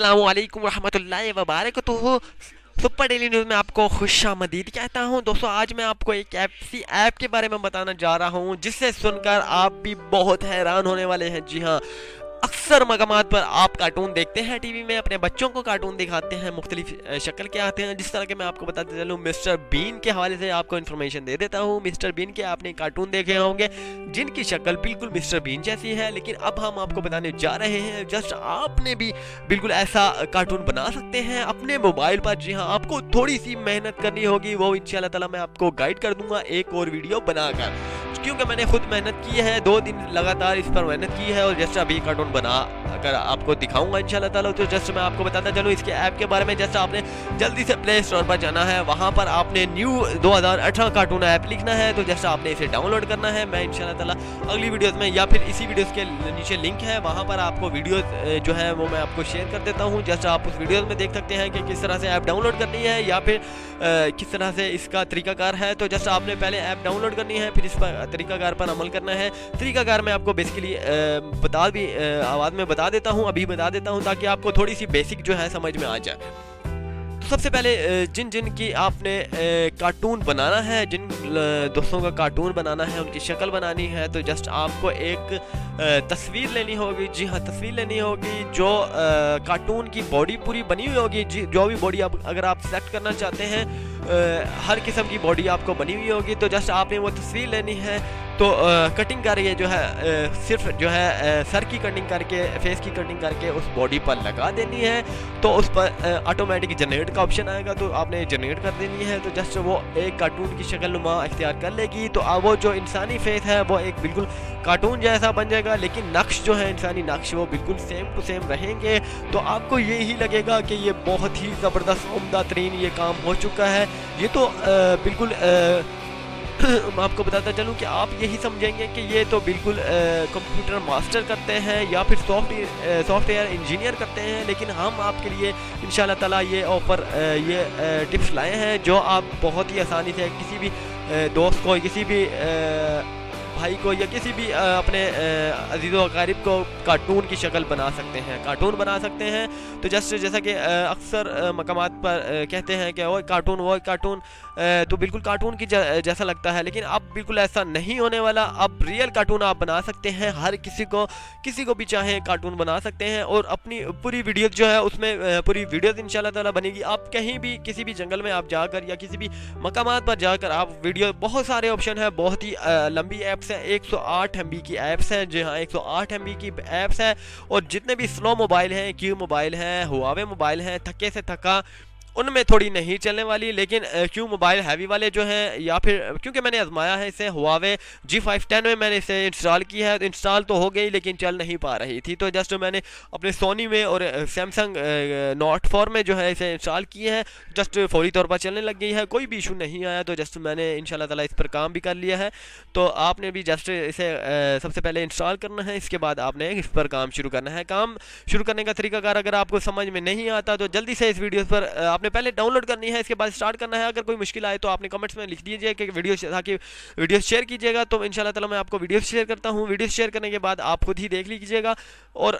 अस्सलामुअलैकुम रहमतुल्लाहि व बरकातुहू। सुपर डेली न्यूज़ में आपको खुशामदीद कहता हूं। दोस्तों, आज मैं आपको एक ऐसी ऐप के बारे में बताना जा रहा हूं जिसे सुनकर आप भी बहुत हैरान होने वाले हैं। जी हाँ, अक्सर मकामात पर आप कार्टून देखते हैं, टीवी में अपने बच्चों को कार्टून दिखाते हैं, मुख्तलिफ शक्ल के आते हैं। जिस तरह के मैं आपको बताते चलूँ, मिस्टर बीन के हवाले से आपको इन्फॉर्मेशन दे देता हूँ। मिस्टर बीन के आपने कार्टून देखे होंगे जिनकी शक्ल बिल्कुल मिस्टर बीन जैसी है, लेकिन अब हम आपको बताने जा रहे हैं जस्ट आपने भी बिल्कुल ऐसा कार्टून बना सकते हैं अपने मोबाइल पर। जी हाँ, आपको थोड़ी सी मेहनत करनी होगी, वो इंशाल्लाह ताला मैं आपको गाइड कर दूंगा एक और वीडियो बनाकर, क्योंकि मैंने खुद मेहनत की है, 2 दिन लगातार इस पर मेहनत की है और जस्ट अभी कार्टून बना कर आपको दिखाऊंगा इंशाल्लाह ताला। तो जस्ट मैं आपको बताता चलूँ इसके ऐप के बारे में। जस्ट आपने जल्दी से प्ले स्टोर पर जाना है, वहां पर आपने न्यू 2018 कार्टून ऐप लिखना है। तो जस्ट आपने इसे डाउनलोड करना है। मैं इंशाल्लाह ताला अगली वीडियोस में या फिर इसी वीडियोस के नीचे लिंक है, वहां पर आपको वीडियोस जो है वो मैं आपको शेयर कर देता हूँ। जस्ट आप उस वीडियोस में देख सकते हैं कि किस तरह से ऐप डाउनलोड करनी है या फिर किस तरह से इसका तरीकाकार है। तो जस्ट आपने पहले ऐप डाउनलोड करनी है, फिर इस पर तरीकाकार पर अमल करना है। तरीकाकार मैं आपको बेसिकली आवाज़ में बता देता हूँ, अभी बता देता हूँ ताकि आपको थोड़ी सी बेसिक जो है समझ में आ जाए। तो सबसे पहले जिन जिन की आपने कार्टून बनाना है, जिन दोस्तों का कार्टून बनाना है, उनकी शक्ल बनानी है, तो जस्ट आपको एक तस्वीर लेनी होगी। जी हाँ, तस्वीर लेनी होगी जो कार्टून की बॉडी पूरी बनी हुई होगी। जो भी बॉडी आप अगर आप सेलेक्ट करना चाहते हैं, हर किस्म की बॉडी आपको बनी हुई होगी। तो जस्ट आपने वो तस्वीर लेनी है। तो कटिंग करके जो है सिर्फ जो है सर की कटिंग करके, फेस की कटिंग करके उस बॉडी पर लगा देनी है। तो उस पर ऑटोमेटिक जनरेट का ऑप्शन आएगा, तो आपने जनरेट कर देनी है। तो जस्ट वो एक कार्टून की शक्ल नुमा इख्तियार कर लेगी। तो वो जो इंसानी फेस है वो एक बिल्कुल कार्टून जैसा बन जाएगा, लेकिन नक्श जो है इंसानी नक्श वो बिल्कुल सेम टू सेम रहेंगे। तो आपको यही लगेगा कि ये बहुत ही ज़बरदस्त उम्दा तरीन ये काम हो चुका है। ये तो बिल्कुल मैं आपको बताता चलूँ कि आप यही समझेंगे कि ये तो बिल्कुल कंप्यूटर मास्टर करते हैं या फिर सॉफ्टवेयर इंजीनियर करते हैं। लेकिन हम आपके लिए इंशाल्लाह ताला ये ऑफ़र ये टिप्स लाए हैं जो आप बहुत ही आसानी से किसी भी दोस्त को, किसी भी भाई को या किसी भी अपने अजीज़ व अकारिब को कार्टून की शक्ल बना सकते हैं, कार्टून बना सकते हैं। तो जस्ट जैसा कि अक्सर मकामात पर कहते हैं कि वो कार्टून तो बिल्कुल कार्टून की जैसा लगता है, लेकिन अब बिल्कुल ऐसा नहीं होने वाला। अब रियल कार्टून आप बना सकते हैं, हर किसी को भी चाहे कार्टून बना सकते हैं। और अपनी पूरी वीडियो जो है उसमें पूरी वीडियोस इंशाल्लाह ताला बनेगी। आप कहीं भी किसी भी जंगल में आप जाकर या किसी भी मकामात पर जाकर आप वीडियो, बहुत सारे ऑप्शन है, बहुत ही लंबी ऐप्स है, 108 MB की ऐप्स हैं। जी हाँ, 108 MB की ऐप्स है। और जितने भी स्लो मोबाइल हैं, क्यू मोबाइल हैं, हुआवे मोबाइल हैं, थके से थका, उनमें थोड़ी नहीं चलने वाली। लेकिन क्यू मोबाइल हैवी वाले जो हैं, या फिर क्योंकि मैंने आजमाया है इसे हुआवे G510 में मैंने इसे इंस्टॉल किया है, तो इंस्टॉल तो हो गई लेकिन चल नहीं पा रही थी। तो जस्ट मैंने अपने सोनी में और सैमसंग नोट 4 में जो है इसे इंस्टॉल किए हैं, जस्ट फौरी तौर पर चलने लग गई है, कोई भी इशू नहीं आया। तो जस्ट मैंने इंशाल्लाह ताला इस पर काम भी कर लिया है। तो आपने भी जस्ट इसे सबसे पहले इंस्टॉल करना है, इसके बाद आपने इस पर काम शुरू करना है। काम शुरू करने का तरीकाकार अगर आपको समझ में नहीं आता तो जल्दी से इस वीडियो पर आपने पहले डाउनलोड करनी है, इसके बाद स्टार्ट करना है। अगर कोई मुश्किल आए तो आपने कमेंट्स में लिख दीजिए कि ताकि वीडियो शेयर कीजिएगा। तो इंशाल्लाह ताला मैं आपको वीडियो शेयर करता हूँ। वीडियो शेयर करने के बाद आप खुद ही देख लीजिएगा और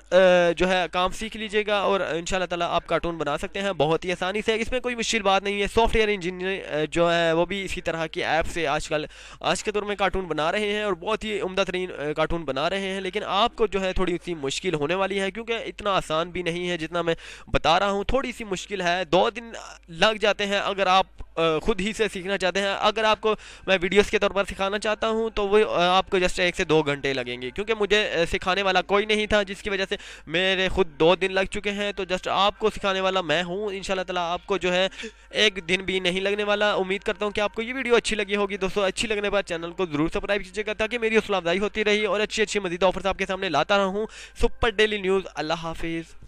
जो है काम सीख लीजिएगा और इंशाल्लाह ताला आप कार्टून बना सकते हैं बहुत ही आसानी से। इसमें कोई मुश्किल बात नहीं है। सॉफ्टवेयर इंजीनियर जो है वो भी इसी तरह की ऐप से आज के दौर में कार्टून बना रहे हैं और बहुत ही उम्दा तरीन कार्टून बना रहे हैं। लेकिन आपको जो है थोड़ी सी मुश्किल होने वाली है, क्योंकि इतना आसान भी नहीं है जितना मैं बता रहा हूँ। थोड़ी सी मुश्किल है, 2 दिन लग जाते हैं अगर आप खुद ही से सीखना चाहते हैं। अगर आपको मैं वीडियोस के तौर पर सिखाना चाहता हूं तो वो आपको जस्ट 1 से 2 घंटे लगेंगे, क्योंकि मुझे सिखाने वाला कोई नहीं था, जिसकी वजह से मेरे खुद 2 दिन लग चुके हैं। तो जस्ट आपको सिखाने वाला मैं हूं। इंशाल्लाह ताला आपको जो है 1 दिन भी नहीं लगने वाला। उम्मीद करता हूं कि आपको ये वीडियो अच्छी लगी होगी। दोस्तों, अच्छी लगने पर चैनल को जरूर सब्सक्राइब कीजिएगा ताकि मेरी हौसला अफजाई होती रही और अच्छी मजीद ऑफर्स आपके सामने लाता रहूँ। Super daily news. अल्लाह हाफिज़।